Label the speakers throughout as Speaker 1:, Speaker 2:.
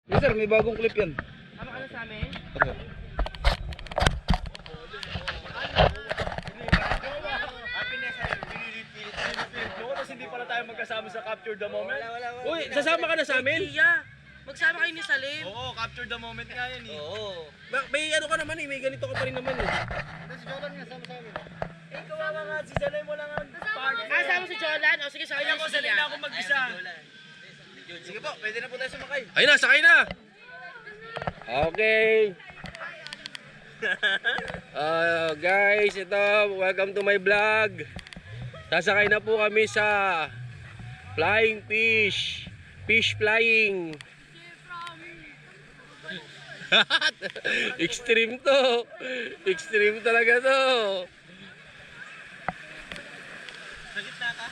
Speaker 1: Yes sir, may bagong clip yan.
Speaker 2: Ano ka na sa amin?
Speaker 3: Hindi pala tayo magkasama sa Capture the Moment.
Speaker 2: Uy, sasama ka na sa amin? Iya. Magsama kayo ni Salim.
Speaker 3: Oo, Capture the Moment nga yan eh.
Speaker 2: Oo. May ano ka naman eh, may ganito ka pa rin naman eh.
Speaker 3: Si Jordan nga sama sa amin. Eh, kawawa nga, si Salay mo lang ang partner.
Speaker 2: Ah, sama si Jolan? O sige, sakay
Speaker 3: Kaya
Speaker 2: na
Speaker 3: ko,
Speaker 2: si
Speaker 3: sanay na
Speaker 2: Sia.
Speaker 3: ako mag-isa. Sige po, pwede na po tayo sumakay.
Speaker 2: Ayun na, sakay na! Okay. Guys, ito, welcome to my vlog. Sasakay na po kami sa Flying Fish. Fish flying. Extreme to. Extreme talaga to.
Speaker 3: Sa gitna ka?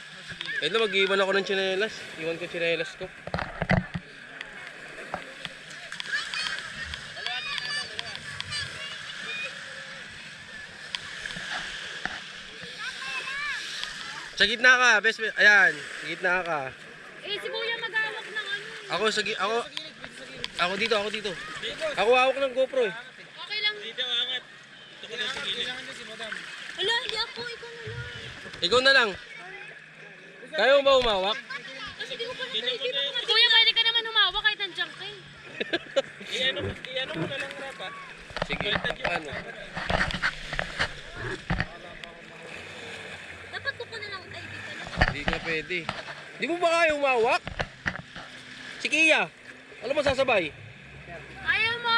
Speaker 2: Ito, mag-iwan ako ng tsinelas. Iwan ko tsinelas ko. Sa gitna ka, best friend. Ayan, sa gitna ka.
Speaker 4: Eh, si Kuya mag-awak ng ano.
Speaker 2: Ako dito. Ako hawak ng GoPro eh.
Speaker 4: Okay lang. Wala, hindi ako. Ikaw na lang.
Speaker 2: Ikaw na lang. Kaya mo ba umawak?
Speaker 4: Kasi di ko pa naisip. Kuya, pwede ka naman humawak kahit nandiyan ka eh.
Speaker 3: Iano mo na lang rap ah.
Speaker 2: Sige, ano?
Speaker 4: Dapat ko na lang. Ay, di ka na.
Speaker 2: Hindi ka pwede. Di mo ba kaya umawak? Si Kia. Alam mo sasabay?
Speaker 4: Ayaw mo?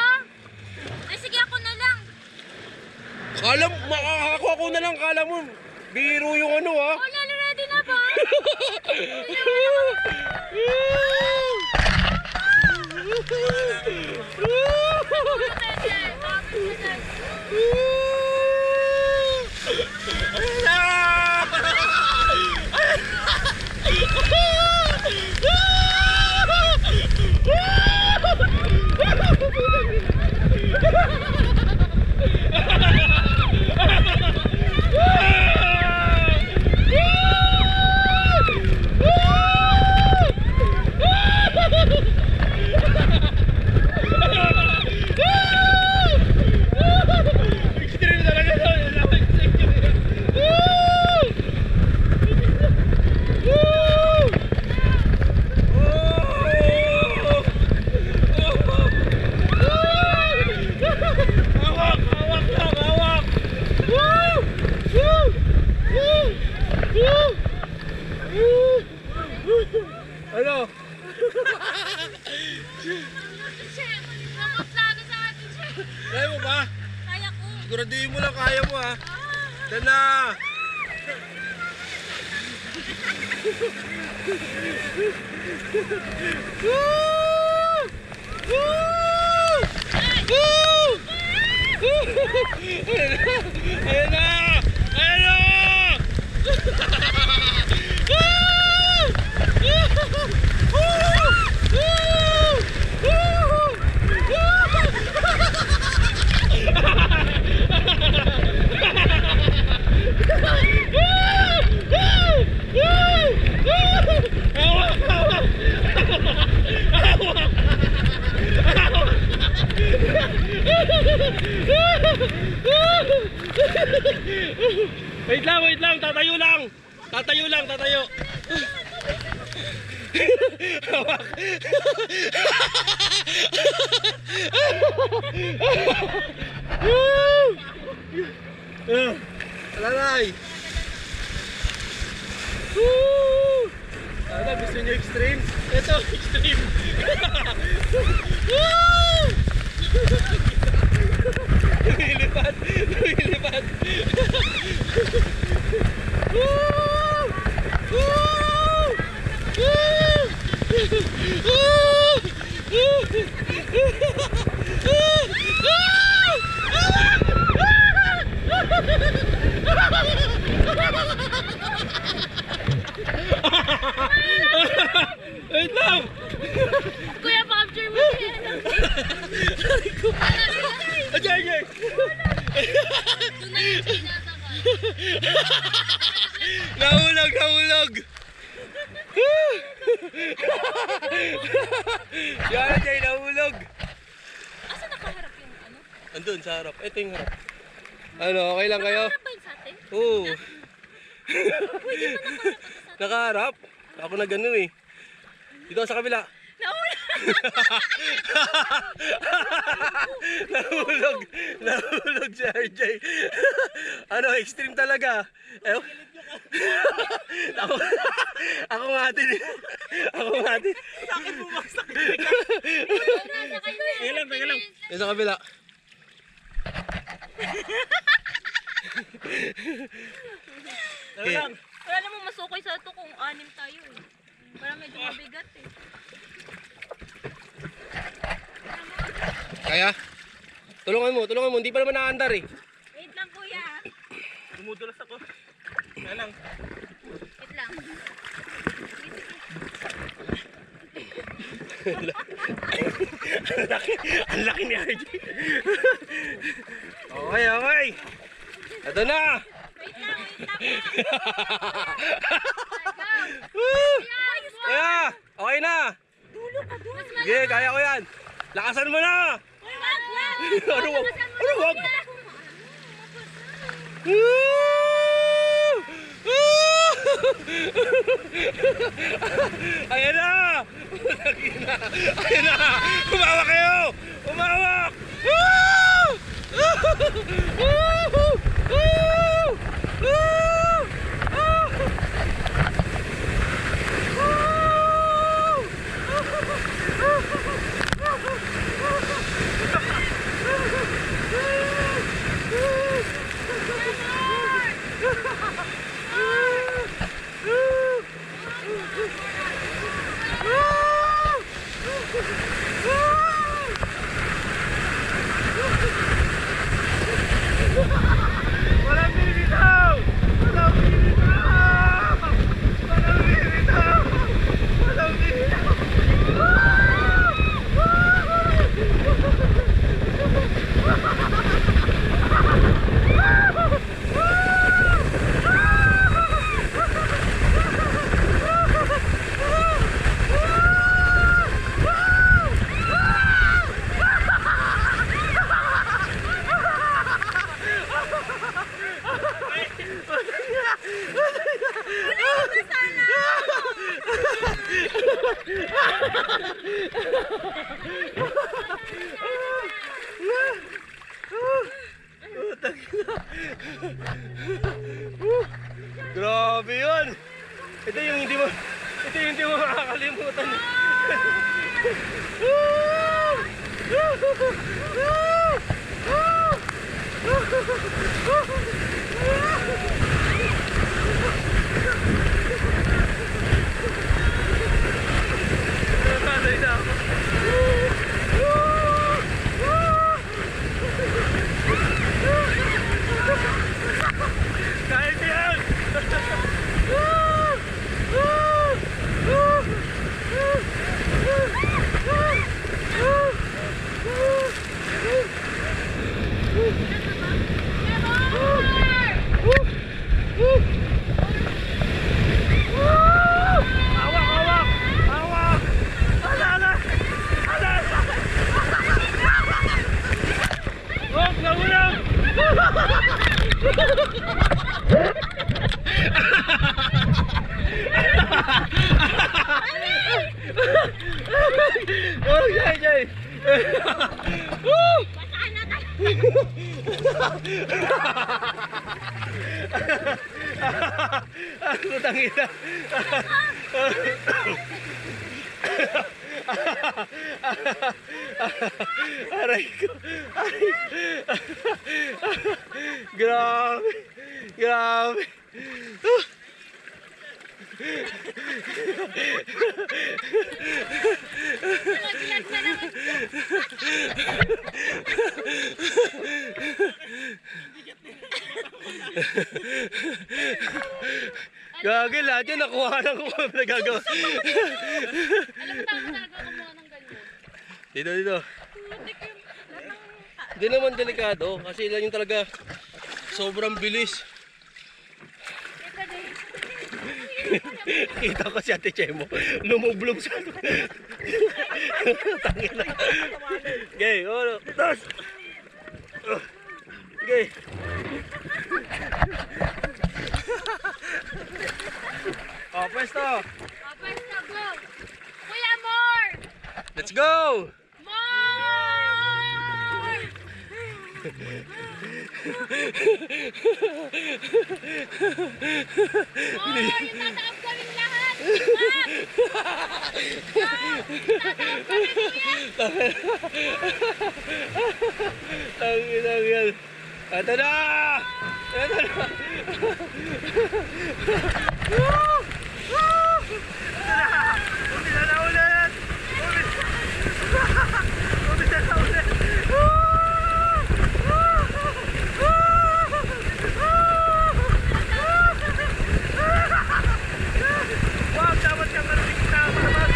Speaker 4: Ay, sige ako na lang.
Speaker 2: Kala mo, ako na lang. Kala mo, biro yung ano ha.
Speaker 4: Oh, lalo ready na ba?
Speaker 2: Ano?
Speaker 4: Nakaplano sa atin siya.
Speaker 2: Kaya mo ba?
Speaker 4: Kaya ko.
Speaker 2: Siguraduhin mo lang kaya mo ha. Dala! Ayan na! Ayan na! Wait lang, tatayo lang. Tatayo. Hawak. Alalay. Ano, gusto niyo extreme? Ito, extreme. Lumilipad. Wait lang!
Speaker 4: Kuya, capture mo yan.
Speaker 2: Ajay!
Speaker 4: Doon na yung sinasakay.
Speaker 2: Nahulog! Yan, Jay, nahulog! Doon sa harap. Ito yung harap. Ano, okay lang kayo?
Speaker 4: Ano ba yun sa atin?
Speaker 2: Oo.
Speaker 4: Pwede ba nakaharap ako sa atin?
Speaker 2: Nakaharap. Ako na ganun eh. Dito sa kabila.
Speaker 4: Nauna!
Speaker 2: Nahulog. Nahulog si RJ. Ano, extreme talaga. Eh, ako nga din. Ako nga din.
Speaker 3: Bakit bumagsak?
Speaker 4: Nasa kayo na.
Speaker 3: Teka lang.
Speaker 2: Dito sa kabila.
Speaker 3: Teka lang.
Speaker 4: Wala namang masukoy sa ito kung anim tayo eh. Para medyo mabigat eh.
Speaker 2: Kaya? Tulungan mo. Hindi pa naman nakaandar eh.
Speaker 4: Wait lang kuya.
Speaker 3: Dumudulas ako. Teka lang.
Speaker 4: Wait lang.
Speaker 2: Ang laki ni RJ. Okay. Ito na.
Speaker 4: Wait lang po.
Speaker 2: Woo!
Speaker 4: Ayos mo.
Speaker 2: Kaya, okay na.
Speaker 4: Dulo ka doon.
Speaker 2: Sige, kaya ko yan. Lakasan mo na.
Speaker 4: Wag.
Speaker 2: Ano wag? Ano wag? Ayan na! Ayan na! Umawak kayo! Umawak! Woo! Woo! Woo! Walang binibitaw! Walang binibitaw! Walang binibitaw! Walang binibitaw! Grabe yun! Ito yung hindi mo makakalimutan. Nasanay na ako. Kahit yan! Oh, Jay! Woo! Putang ina. Aray ko. Grabe. Grabe. Gagi, lahat yan nakuha na kung ano nagagawa.
Speaker 4: Alam mo tama talaga kumuha ng ganyan.
Speaker 2: Dito. Hindi naman delikado kasi lang yung talaga sobrang bilis. Kita ko si Ate Chemo lumublog sa tangina. Okay, 1, 2. Sige. Oh, pwesto.
Speaker 4: Tapos na, go! Kuya, more!
Speaker 2: Let's go!
Speaker 4: More! More! Yung tataob kaming lahat! Tataob kami, kuya!
Speaker 2: Ang yan. Ito na! Ito na! Umisa na ulit! Umisa na ulit! Wag, dapat kang narinig na naman!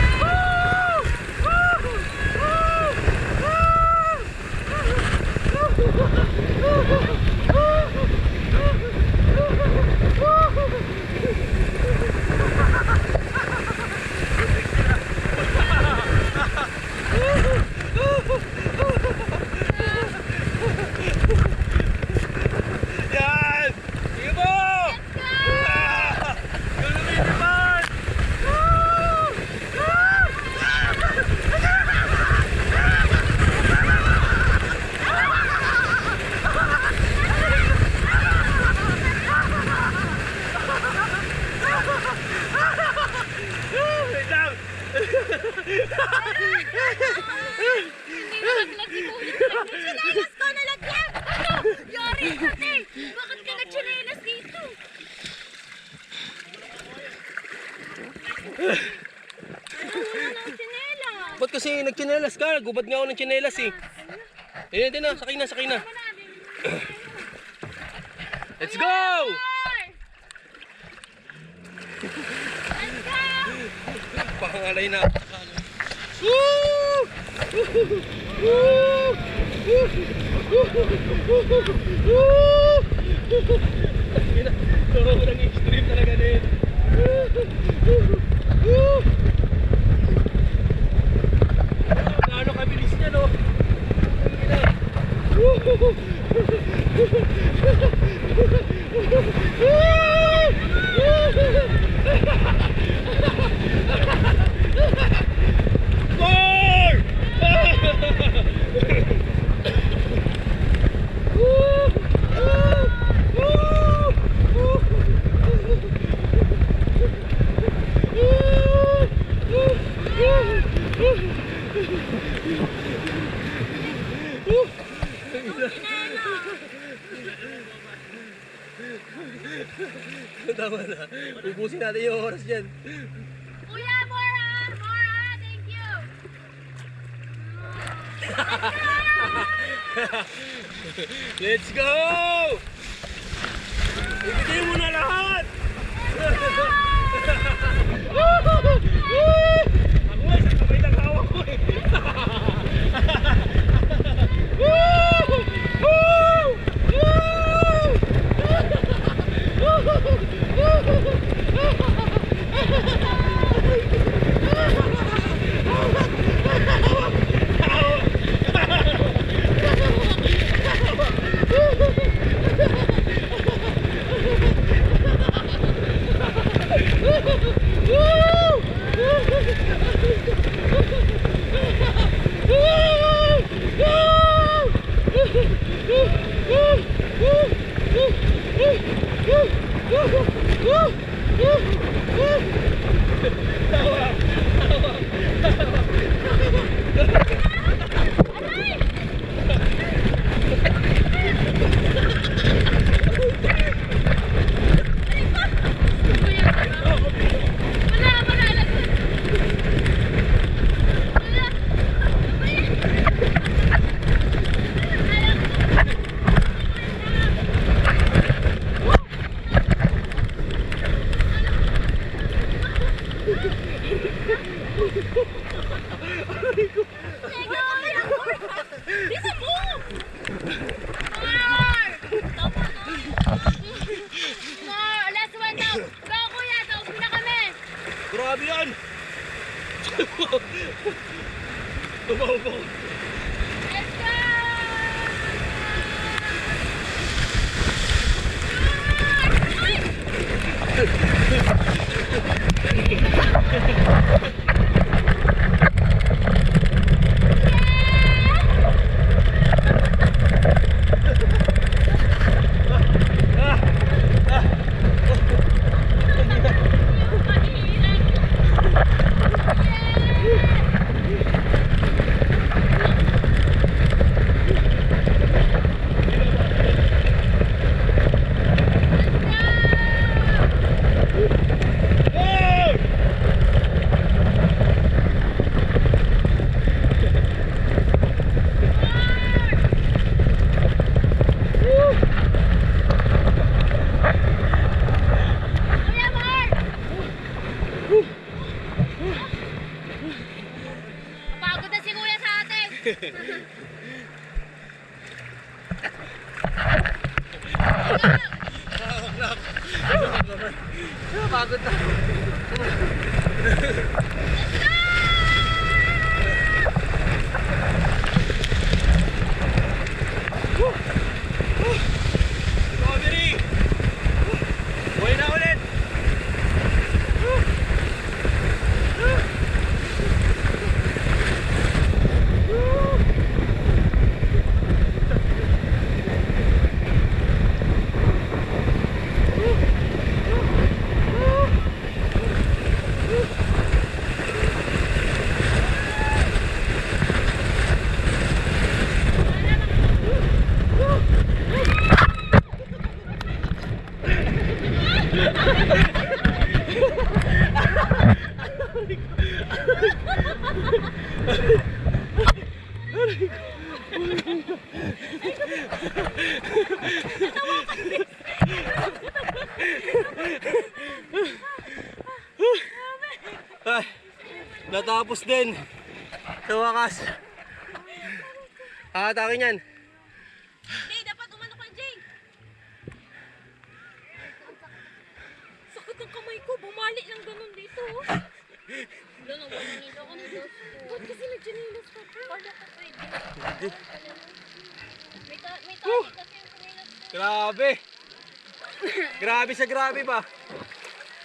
Speaker 2: Yan! Sige po! Gulumin naman! Wait lang!
Speaker 4: Hindi nalaglag si kuya. Chinelas ko nalaglag! Ano? Yari kasi! Bakit ka nagchinelas dito? Wala ng chinelas.
Speaker 2: Ba't kasi nagchinelas ka? Gubad nga ako ng chinelas eh. Ayun, din na. Sakay na, sakay na. Let's go!
Speaker 4: More! Let's go!
Speaker 2: Pangalay na. Woo! Woo! Sobrang extreme talaga na yun. Gaano kabilis niya, no? More! Tama na. Ubusin natin yung oras dyan.
Speaker 4: Kuya, more ah! More ah! Thank you!
Speaker 2: Let's go! Ibigay mo na lahat! Ako ay sa kamay ng hawak ko eh.
Speaker 4: Bisa mo! More! Tama na! More! Last one now! Go kuya! Taob na kami!
Speaker 2: Grabe yan! Tumaw ko.
Speaker 4: Let's go!
Speaker 2: Pagod na. Recovery! Buhay na ulit! Ay, natapos din. Sa wakas. Aatakin yan.
Speaker 4: Hindi, dapat umano ka, Jay. Sakit ng kamay ko. Bumali lang ganun dito. Ganun, ganun ako nito. Ba't kasi nag-janilas ka? Wala ka pwede. May tali kasi yung kanilas ko.
Speaker 2: Grabe. Grabe sa grabe pa.